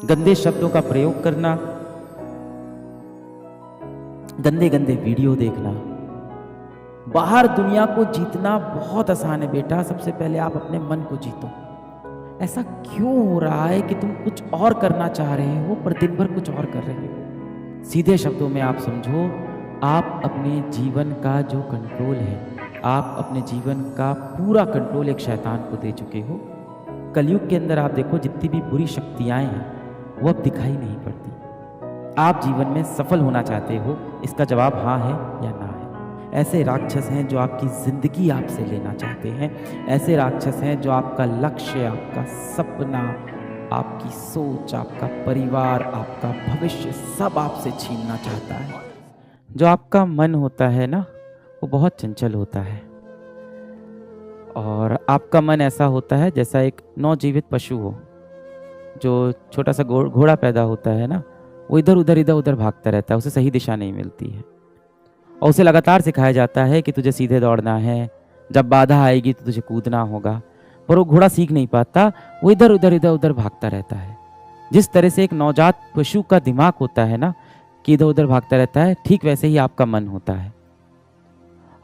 गंदे शब्दों का प्रयोग करना, गंदे गंदे वीडियो देखना। बाहर दुनिया को जीतना बहुत आसान है बेटा, सबसे पहले आप अपने मन को जीतो। ऐसा क्यों हो रहा है कि तुम कुछ और करना चाह रहे हो पर दिन भर कुछ और कर रहे हो? सीधे शब्दों में आप समझो, आप अपने जीवन का जो कंट्रोल है, आप अपने जीवन का पूरा कंट्रोल एक शैतान को दे चुके हो। कलयुग के अंदर आप देखो, जितनी भी बुरी शक्तियाँ हैं वो अब दिखाई नहीं पड़ती। आप जीवन में सफल होना चाहते हो, इसका जवाब हाँ है या ना है। ऐसे राक्षस हैं जो आपकी ज़िंदगी आपसे लेना चाहते हैं। ऐसे राक्षस हैं जो आपका लक्ष्य, आपका सपना, आपकी सोच, आपका परिवार, आपका भविष्य सब आपसे छीनना चाहता है। जो आपका मन होता है ना, वो बहुत चंचल होता है। और आपका मन ऐसा होता है जैसा एक नवजीवित पशु हो। जो छोटा सा घोड़ा पैदा होता है ना, वो इधर उधर भागता रहता है, उसे सही दिशा नहीं मिलती है। और उसे लगातार सिखाया जाता है कि तुझे सीधे दौड़ना है, जब बाधा आएगी तो तुझे कूदना होगा। पर वो घोड़ा सीख नहीं पाता, वो इधर उधर भागता रहता है। जिस तरह से एक नवजात पशु का दिमाग होता है ना, कि इधर उधर भागता रहता है, ठीक वैसे ही आपका मन होता है।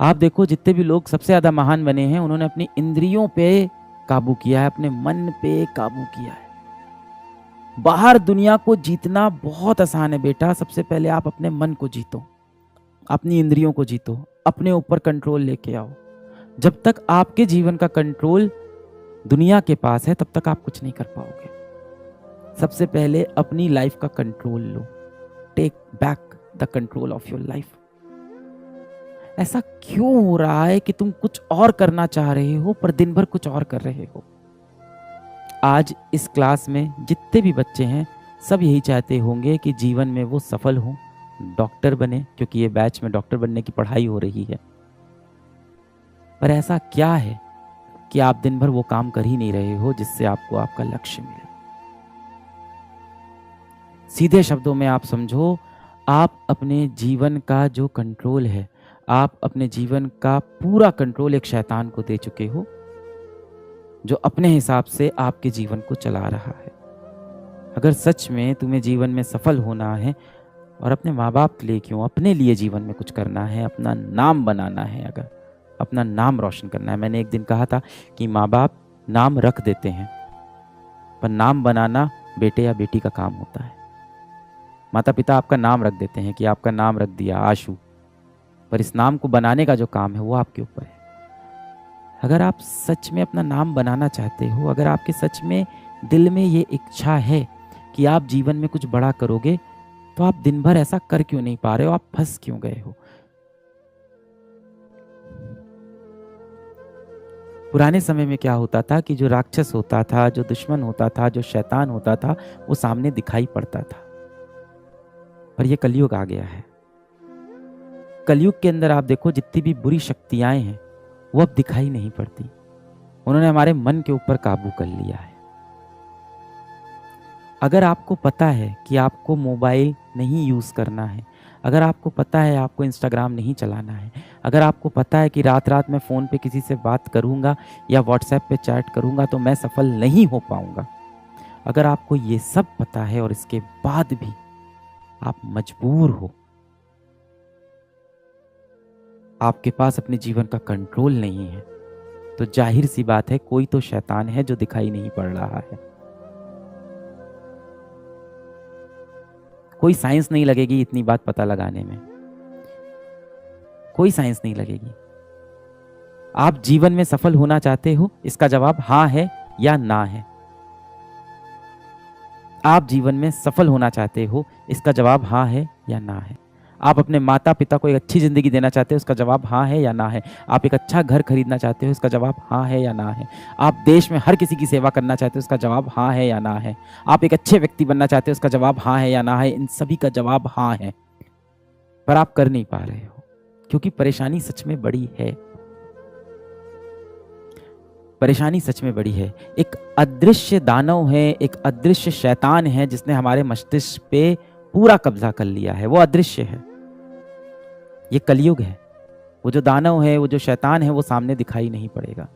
आप देखो, जितने भी लोग सबसे ज़्यादा महान बने हैं, उन्होंने अपनी इंद्रियों पे काबू किया है, अपने मन पे काबू किया है। बाहर दुनिया को जीतना बहुत आसान है बेटा, सबसे पहले आप अपने मन को जीतो, अपनी इंद्रियों को जीतो, अपने ऊपर कंट्रोल लेके आओ। जब तक आपके जीवन का कंट्रोल दुनिया के पास है, तब तक आप कुछ नहीं कर पाओगे। सबसे पहले अपनी लाइफ का कंट्रोल लो। Take back the control of your life. ऐसा क्यों हो रहा है कि तुम कुछ और करना चाह रहे हो पर दिन भर कुछ और कर रहे हो? आज इस क्लास में जितने भी बच्चे हैं, सब यही चाहते होंगे कि जीवन में वो सफल हों, डॉक्टर बने, क्योंकि ये बैच में डॉक्टर बनने की पढ़ाई हो रही है। पर ऐसा क्या है कि आप दिन भर वो काम कर ही नहीं रहे हो जिससे आपको आपका लक्ष्य मिले? सीधे शब्दों में आप समझो, आप अपने जीवन का जो कंट्रोल है, आप अपने जीवन का पूरा कंट्रोल एक शैतान को दे चुके हो, जो अपने हिसाब से आपके जीवन को चला रहा है। अगर सच में तुम्हें जीवन में सफल होना है, और अपने माँ बाप के लिए क्यों, अपने लिए जीवन में कुछ करना है, अपना नाम बनाना है, अगर अपना नाम रोशन करना है। मैंने एक दिन कहा था कि माँ बाप नाम रख देते हैं, पर नाम बनाना बेटे या बेटी का काम होता है। माता पिता आपका नाम रख देते हैं कि आपका नाम रख दिया आशु, पर इस नाम को बनाने का जो काम है वो आपके ऊपर है। अगर आप सच में अपना नाम बनाना चाहते हो, अगर आपके सच में दिल में ये इच्छा है कि आप जीवन में कुछ बड़ा करोगे, तो आप दिन भर ऐसा कर क्यों नहीं पा रहे हो? आप फंस क्यों गए हो? पुराने समय में क्या होता था कि जो राक्षस होता था, जो दुश्मन होता था, जो शैतान होता था, वो सामने दिखाई पड़ता था। पर ये कलयुग आ गया है। कलयुग के अंदर आप देखो, जितनी भी बुरी शक्तियां हैं वो अब दिखाई नहीं पड़ती। उन्होंने हमारे मन के ऊपर काबू कर लिया है। अगर आपको पता है कि आपको मोबाइल नहीं यूज़ करना है, अगर आपको पता है आपको इंस्टाग्राम नहीं चलाना है, अगर आपको पता है कि रात रात में फ़ोन पे किसी से बात करूँगा या व्हाट्सएप पे चैट करूँगा तो मैं सफल नहीं हो पाऊँगा, अगर आपको ये सब पता है और इसके बाद भी आप मजबूर हो, आपके पास अपने जीवन का कंट्रोल नहीं है, तो जाहिर सी बात है कोई तो शैतान है जो दिखाई नहीं पड़ रहा है। कोई साइंस नहीं लगेगी इतनी बात पता लगाने में, कोई साइंस नहीं लगेगी। आप जीवन में सफल होना चाहते हो, इसका जवाब हाँ है या ना है। आप जीवन में सफल होना चाहते हो, इसका जवाब हाँ है या ना है। आप अपने माता पिता को एक अच्छी ज़िंदगी देना चाहते हो, इसका जवाब हाँ है या ना है। आप एक अच्छा घर खरीदना चाहते हो, इसका जवाब हाँ है या ना है। आप देश में हर किसी की सेवा करना चाहते हो, इसका जवाब हाँ है या ना है। आप एक अच्छे व्यक्ति बनना चाहते हो, इसका जवाब हाँ है या ना है। इन सभी का जवाब हाँ है, पर आप कर नहीं पा रहे हो, क्योंकि परेशानी सच में बड़ी है। परेशानी सच में बड़ी है। एक अदृश्य दानव है, एक अदृश्य शैतान है जिसने हमारे मस्तिष्क पे पूरा कब्जा कर लिया है। वो अदृश्य है, ये कलयुग है। वो जो दानव है, वो जो शैतान है, वो सामने दिखाई नहीं पड़ेगा।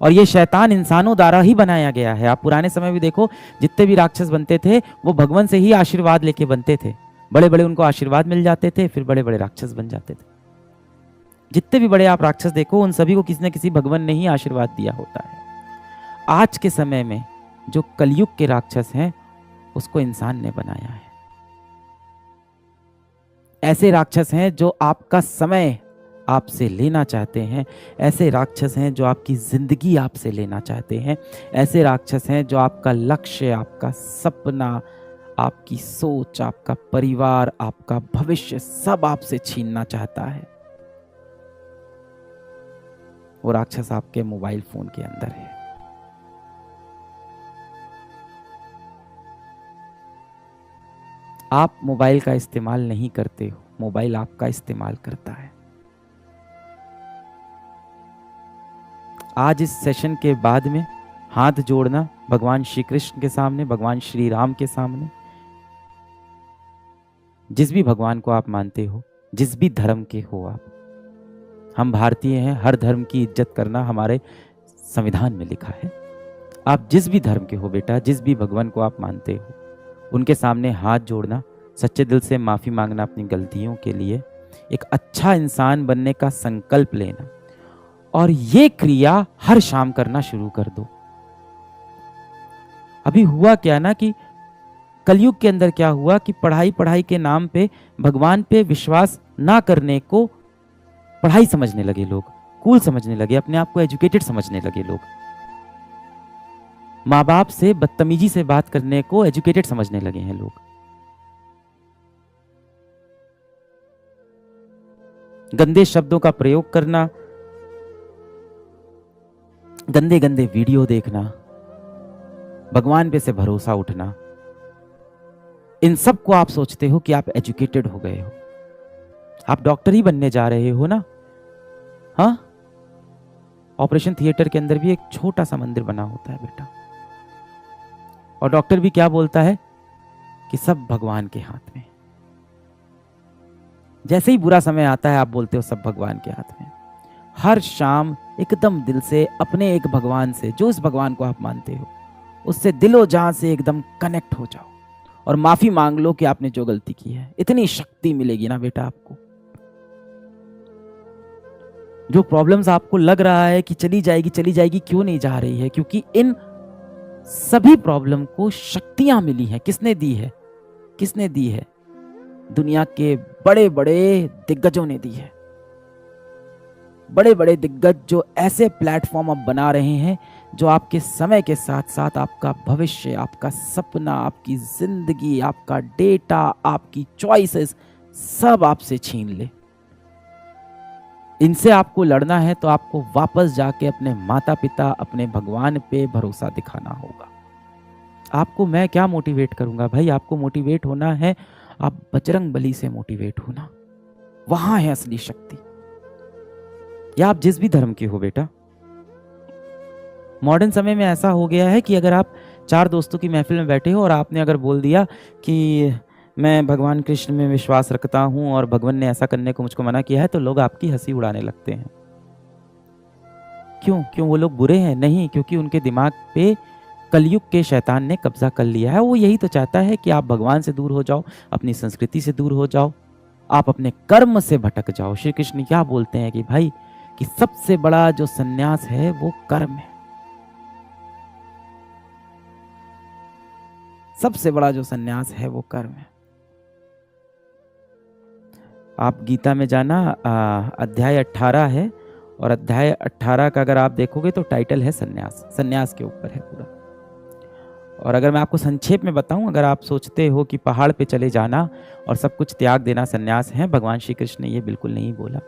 और ये शैतान इंसानों द्वारा ही बनाया गया है। आप पुराने समय में देखो, जितने भी राक्षस बनते थे वो भगवान से ही आशीर्वाद लेके बनते थे। बड़े बड़े उनको आशीर्वाद मिल जाते थे, फिर बड़े बड़े राक्षस बन जाते थे। जितने भी बड़े आप राक्षस देखो, उन सभी को किसी न किसी भगवान ने ही आशीर्वाद दिया होता है। आज के समय में जो कलयुग के राक्षस हैं, उसको इंसान ने बनाया है। ऐसे राक्षस हैं जो आपका समय आपसे लेना चाहते हैं, ऐसे राक्षस हैं जो आपकी जिंदगी आपसे लेना चाहते हैं, ऐसे राक्षस हैं जो आपका लक्ष्य, आपका सपना, आपकी सोच, आपका परिवार, आपका भविष्य सब आपसे छीनना चाहता है। वो राक्षस आपके मोबाइल फोन के अंदर है। आप मोबाइल का इस्तेमाल नहीं करते हो, मोबाइल आपका इस्तेमाल करता है। आज इस सेशन के बाद में हाथ जोड़ना भगवान श्री कृष्ण के सामने, भगवान श्री राम के सामने, जिस भी भगवान को आप मानते हो, जिस भी धर्म के हो आप। हम भारतीय हैं, हर धर्म की इज्जत करना हमारे संविधान में लिखा है। आप जिस भी धर्म के हो बेटा, जिस भी भगवान को आप मानते हो, उनके सामने हाथ जोड़ना, सच्चे दिल से माफी मांगना अपनी गलतियों के लिए, एक अच्छा इंसान बनने का संकल्प लेना, और ये क्रिया हर शाम करना शुरू कर दो। अभी हुआ क्या ना कि कलयुग के अंदर क्या हुआ कि पढ़ाई के नाम पे भगवान पे विश्वास ना करने को पढ़ाई समझने लगे लोग, कूल समझने लगे, अपने आप को एजुकेटेड समझने लगे लोग। माँ बाप से बदतमीजी से बात करने को एजुकेटेड समझने लगे हैं लोग। गंदे शब्दों का प्रयोग करना, गंदे गंदे वीडियो देखना, भगवान पे से भरोसा उठना, इन सब को आप सोचते हो कि आप एजुकेटेड हो गए हो। आप डॉक्टर ही बनने जा रहे हो ना? हाँ, ऑपरेशन थिएटर के अंदर भी एक छोटा सा मंदिर बना होता है बेटा, और डॉक्टर भी क्या बोलता है कि सब भगवान के हाथ में। जैसे ही बुरा समय आता है आप बोलते हो सब भगवान के हाथ में। हर शाम एकदम दिल से अपने एक भगवान से, जो इस भगवान को आप मानते हो, उससे दिलो जान से एकदम कनेक्ट हो जाओ और माफी मांग लो कि आपने जो गलती की है। इतनी शक्ति मिलेगी ना बेटा आपको। जो प्रॉब्लम्स आपको लग रहा है कि चली जाएगी, क्यों नहीं जा रही है? क्योंकि इन सभी प्रॉब्लम को शक्तियां मिली हैं। किसने दी है? किसने दी है? दुनिया के बड़े बड़े दिग्गजों ने दी है। बड़े बड़े दिग्गज जो ऐसे प्लेटफॉर्म अब बना रहे हैं जो आपके समय के साथ साथ आपका भविष्य, आपका सपना, आपकी जिंदगी, आपका डेटा, आपकी चॉइसेस सब आपसे छीन ले। इनसे आपको लड़ना है तो आपको वापस जाके अपने माता पिता, अपने भगवान पे भरोसा दिखाना होगा। आपको मैं क्या मोटिवेट करूंगा भाई? आपको मोटिवेट होना है, आप बजरंग बली से मोटिवेट होना, वहां है असली शक्ति। या आप जिस भी धर्म के हो बेटा, मॉडर्न समय में ऐसा हो गया है कि अगर आप 4 दोस्तों की महफिल में बैठे हो और आपने अगर बोल दिया कि मैं भगवान कृष्ण में विश्वास रखता हूं और भगवान ने ऐसा करने को मुझको मना किया है, तो लोग आपकी हंसी उड़ाने लगते हैं। क्यों वो लोग बुरे हैं? नहीं, क्योंकि उनके दिमाग पे कलयुग के शैतान ने कब्जा कर लिया है। वो यही तो चाहता है कि आप भगवान से दूर हो जाओ, अपनी संस्कृति से दूर हो जाओ, आप अपने कर्म से भटक जाओ। श्री कृष्ण क्या बोलते हैं कि भाई कि सबसे बड़ा जो सन्यास है वो कर्म है। सबसे बड़ा जो सन्यास है वो कर्म है। आप गीता में जाना, अध्याय 18 है, और अध्याय 18 का अगर आप देखोगे तो टाइटल है सन्यास। सन्यास के ऊपर है पूरा। और अगर मैं आपको संक्षेप में बताऊं, अगर आप सोचते हो कि पहाड़ पे चले जाना और सब कुछ त्याग देना सन्यास है, भगवान श्री कृष्ण ने ये बिल्कुल नहीं बोला।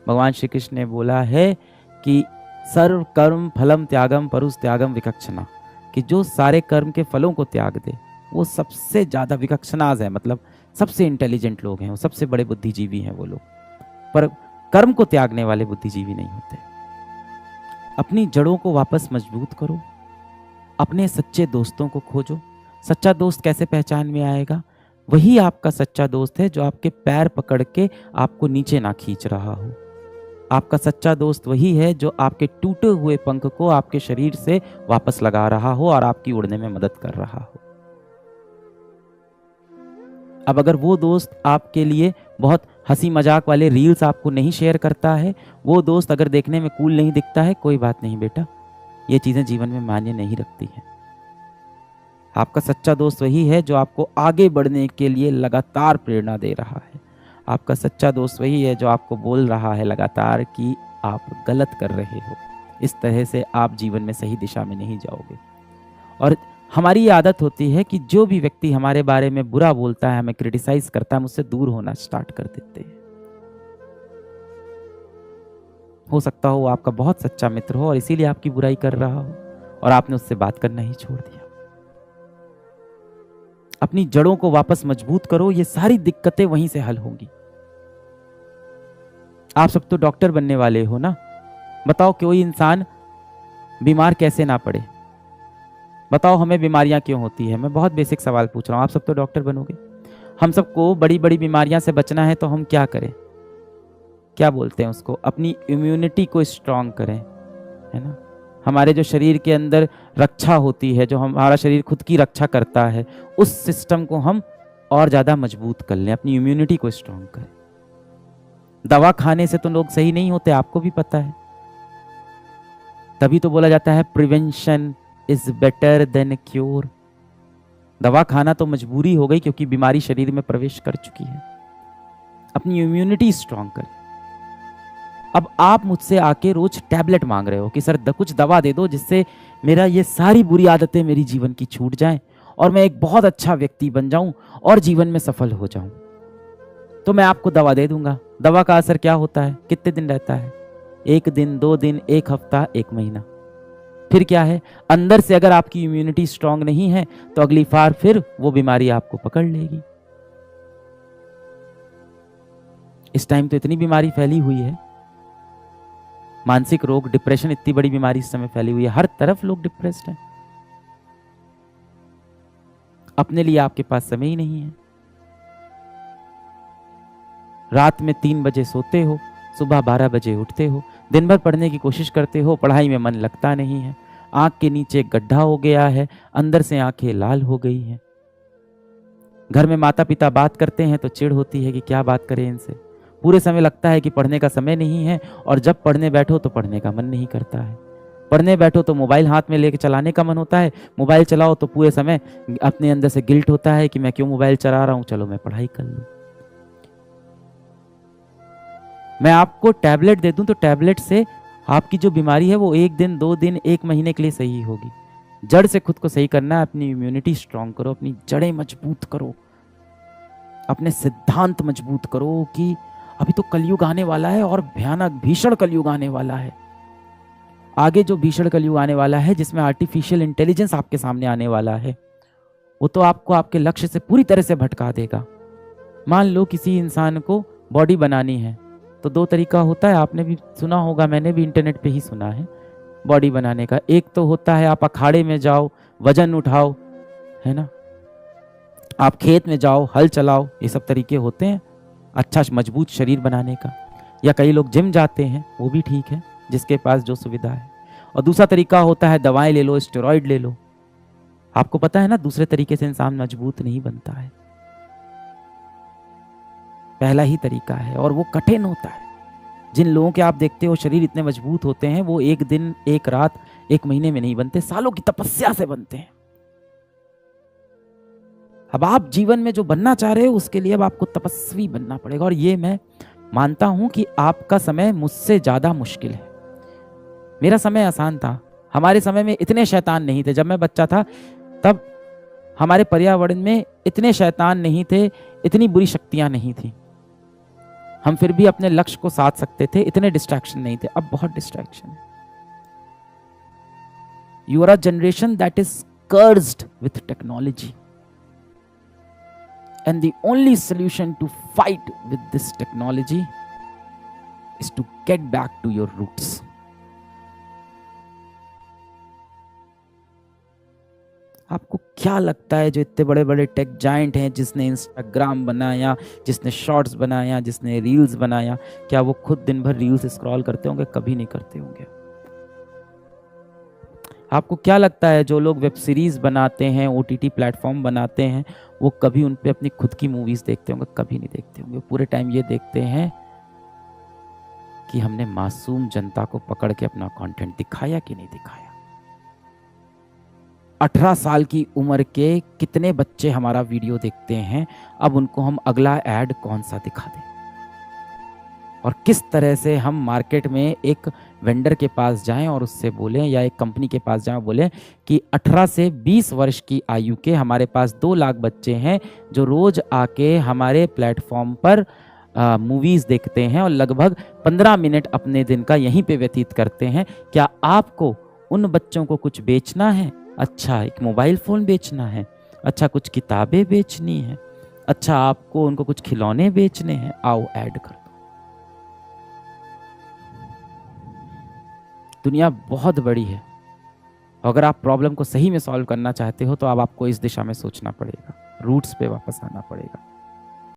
भगवान श्री कृष्ण ने बोला है कि सर्व कर्म फलम त्यागम परुष त्यागम विकक्षणा, कि जो सारे कर्म के फलों को त्याग दे वो सबसे ज्यादा विकक्षणाज है, मतलब सबसे इंटेलिजेंट लोग हैं, वो सबसे बड़े बुद्धिजीवी हैं वो लोग। पर कर्म को त्यागने वाले बुद्धिजीवी नहीं होते। अपनी जड़ों को वापस मजबूत करो, अपने सच्चे दोस्तों को खोजो। सच्चा दोस्त कैसे पहचान में आएगा? वही आपका सच्चा दोस्त है जो आपके पैर पकड़ के आपको नीचे ना खींच रहा हो, आपका सच्चा दोस्त वही है जो आपके टूटे हुए पंख को आपके शरीर से वापस लगा रहा हो और आपकी उड़ने में मदद कर रहा हो। अब अगर वो दोस्त आपके लिए बहुत हंसी मजाक वाले रील्स आपको नहीं शेयर करता है, वो दोस्त अगर देखने में कूल नहीं दिखता है, कोई बात नहीं बेटा, ये चीजें जीवन में मायने नहीं रखती हैं। आपका सच्चा दोस्त वही है जो आपको आगे बढ़ने के लिए लगातार प्रेरणा दे रहा है। आपका सच्चा दोस्त वही है जो आपको बोल रहा है लगातार कि आप गलत कर रहे हो, इस तरह से आप जीवन में सही दिशा में नहीं जाओगे। और हमारी ये आदत होती है कि जो भी व्यक्ति हमारे बारे में बुरा बोलता है, हमें क्रिटिसाइज करता है, हम उससे दूर होना स्टार्ट कर देते हैं। हो सकता हो वो आपका बहुत सच्चा मित्र हो और इसीलिए आपकी बुराई कर रहा हो और आपने उससे बात करना ही छोड़ दिया। अपनी जड़ों को वापस मजबूत करो, ये सारी दिक्कतें वहीं से हल होंगी। आप सब तो डॉक्टर बनने वाले हो ना, बताओ कोई इंसान बीमार कैसे ना पड़े? बताओ हमें बीमारियां क्यों होती है? मैं बहुत बेसिक सवाल पूछ रहा हूं, आप सब तो डॉक्टर बनोगे। हम सबको बड़ी बड़ी बीमारियां से बचना है तो हम क्या करें? क्या बोलते हैं उसको? अपनी इम्यूनिटी को स्ट्रांग करें, है ना। हमारे जो शरीर के अंदर रक्षा होती है, जो हमारा शरीर खुद की रक्षा करता है, उस सिस्टम को हम और ज्यादा मजबूत कर लें, अपनी इम्यूनिटी को स्ट्रांग करें। दवा खाने से तो लोग सही नहीं होते, आपको भी पता है। तभी तो बोला जाता है prevention is better than cure. दवा खाना तो मजबूरी हो गई क्योंकि बीमारी शरीर में प्रवेश कर चुकी है। अपनी इम्यूनिटी स्ट्रांग करें। अब आप मुझसे आके रोज टैबलेट मांग रहे हो कि सर कुछ दवा दे दो जिससे मेरा ये सारी बुरी आदतें मेरी जीवन की छूट जाएं और मैं एक बहुत अच्छा व्यक्ति बन जाऊं और जीवन में सफल हो जाऊं। तो मैं आपको दवा दे दूंगा। दवा का असर क्या होता है? कितने दिन रहता है? 1 दिन, 2 दिन, 1 हफ्ता, 1 महीना। फिर क्या है? अंदर से अगर आपकी इम्यूनिटी स्ट्रांग नहीं है तो अगली बार फिर वो बीमारी आपको पकड़ लेगी। इस टाइम तो इतनी बीमारी फैली हुई है, मानसिक रोग, डिप्रेशन, इतनी बड़ी बीमारी इस समय फैली हुई है, हर तरफ लोग डिप्रेस्ड हैं। अपने लिए आपके पास समय ही नहीं है। रात में 3 बजे सोते हो, सुबह 12 बजे उठते हो, दिन भर पढ़ने की कोशिश करते हो, पढ़ाई में मन लगता नहीं है, आंख के नीचे गड्ढा हो गया है, अंदर से आंखें लाल हो गई हैं। घर में माता पिता बात करते हैं तो चिढ़ होती है कि क्या बात करें इनसे। पूरे समय लगता है कि पढ़ने का समय नहीं है और जब पढ़ने बैठो तो पढ़ने का मन नहीं करता है। पढ़ने बैठो तो मोबाइल हाथ में लेके चलाने का मन होता है, मोबाइल चलाओ तो पूरे समय अपने अंदर से गिल्ट होता है कि मैं क्यों मोबाइल चला रहा हूं, चलो मैं पढ़ाई कर लूं। मैं आपको टैबलेट दे दूं तो टैबलेट से आपकी जो बीमारी है वो 1 दिन, 2 दिन, 1 महीने के लिए सही होगी। जड़ से खुद को सही करना है। अपनी इम्यूनिटी स्ट्रांग करो, अपनी जड़ें मजबूत करो, अपने सिद्धांत मजबूत करो कि अभी तो कलयुग आने वाला है और भयानक भीषण कलयुग आने वाला है। आगे जो भीषण कलयुग आने वाला है जिसमें आर्टिफिशियल इंटेलिजेंस आपके सामने आने वाला है, वो तो आपको आपके लक्ष्य से पूरी तरह से भटका देगा। मान लो किसी इंसान को बॉडी बनानी है तो 2 तरीका होता है, आपने भी सुना होगा, मैंने भी इंटरनेट पे ही सुना है बॉडी बनाने का। एक तो होता है आप अखाड़े में जाओ, वजन उठाओ, है ना, आप खेत में जाओ, हल चलाओ, ये सब तरीके होते हैं अच्छा मजबूत शरीर बनाने का। या कई लोग जिम जाते हैं, वो भी ठीक है, जिसके पास जो सुविधा है। और दूसरा तरीका होता है दवाएं ले लो, स्टेरॉइड ले लो। आपको पता है ना, दूसरे तरीके से इंसान मजबूत नहीं बनता है, पहला ही तरीका है और वो कठिन होता है। जिन लोगों के आप देखते हो शरीर इतने मजबूत होते हैं, वो 1 दिन, 1 रात, 1 महीने में नहीं बनते, सालों की तपस्या से बनते हैं। अब आप जीवन में जो बनना चाह रहे हो उसके लिए अब आपको तपस्वी बनना पड़ेगा। और ये मैं मानता हूं कि आपका समय मुझसे ज्यादा मुश्किल है। मेरा समय आसान था, हमारे समय में इतने शैतान नहीं थे। जब मैं बच्चा था तब हमारे पर्यावरण में इतने शैतान नहीं थे, इतनी बुरी शक्तियां नहीं थी, हम फिर भी अपने लक्ष्य को साध सकते थे, इतने डिस्ट्रैक्शन नहीं थे। अब बहुत डिस्ट्रैक्शन है। You are a generation that is cursed with technology and the only solution to fight with this technology is to get back to your roots. आपको क्या लगता है जो इतने बड़े बड़े टेक जाइंट हैं, जिसने इंस्टाग्राम बनाया, जिसने शॉर्ट्स बनाया, जिसने रील्स बनाया, क्या वो खुद दिन भर रील्स स्क्रॉल करते होंगे? कभी नहीं करते होंगे। आपको क्या लगता है जो लोग वेब सीरीज बनाते हैं, ओटीटी प्लेटफॉर्म बनाते हैं, वो कभी उन पे अपनी खुद की मूवीज देखते होंगे? कभी नहीं देखते होंगे। पूरे टाइम ये देखते हैं कि हमने मासूम जनता को पकड़ के अपना कंटेंट दिखाया कि नहीं दिखाया। 18 साल की उम्र के कितने बच्चे हमारा वीडियो देखते हैं, अब उनको हम अगला ऐड कौन सा दिखा दें? और किस तरह से हम मार्केट में एक वेंडर के पास जाएं और उससे बोलें, या एक कंपनी के पास जाएं और बोलें कि 18 से 20 वर्ष की आयु के हमारे पास 2 लाख बच्चे हैं जो रोज आके हमारे प्लेटफॉर्म पर मूवीज देखते हैं और लगभग 15 मिनट अपने दिन का यहीं पे व्यतीत करते हैं। क्या आपको उन बच्चों को कुछ बेचना है? अच्छा, एक मोबाइल फ़ोन बेचना है? अच्छा, कुछ किताबें बेचनी है? अच्छा, आपको उनको कुछ खिलौने बेचने हैं? आओ ऐड कर दो। दुनिया बहुत बड़ी है। अगर आप प्रॉब्लम को सही में सॉल्व करना चाहते हो तो अब आपको इस दिशा में सोचना पड़ेगा, रूट्स पे वापस आना पड़ेगा।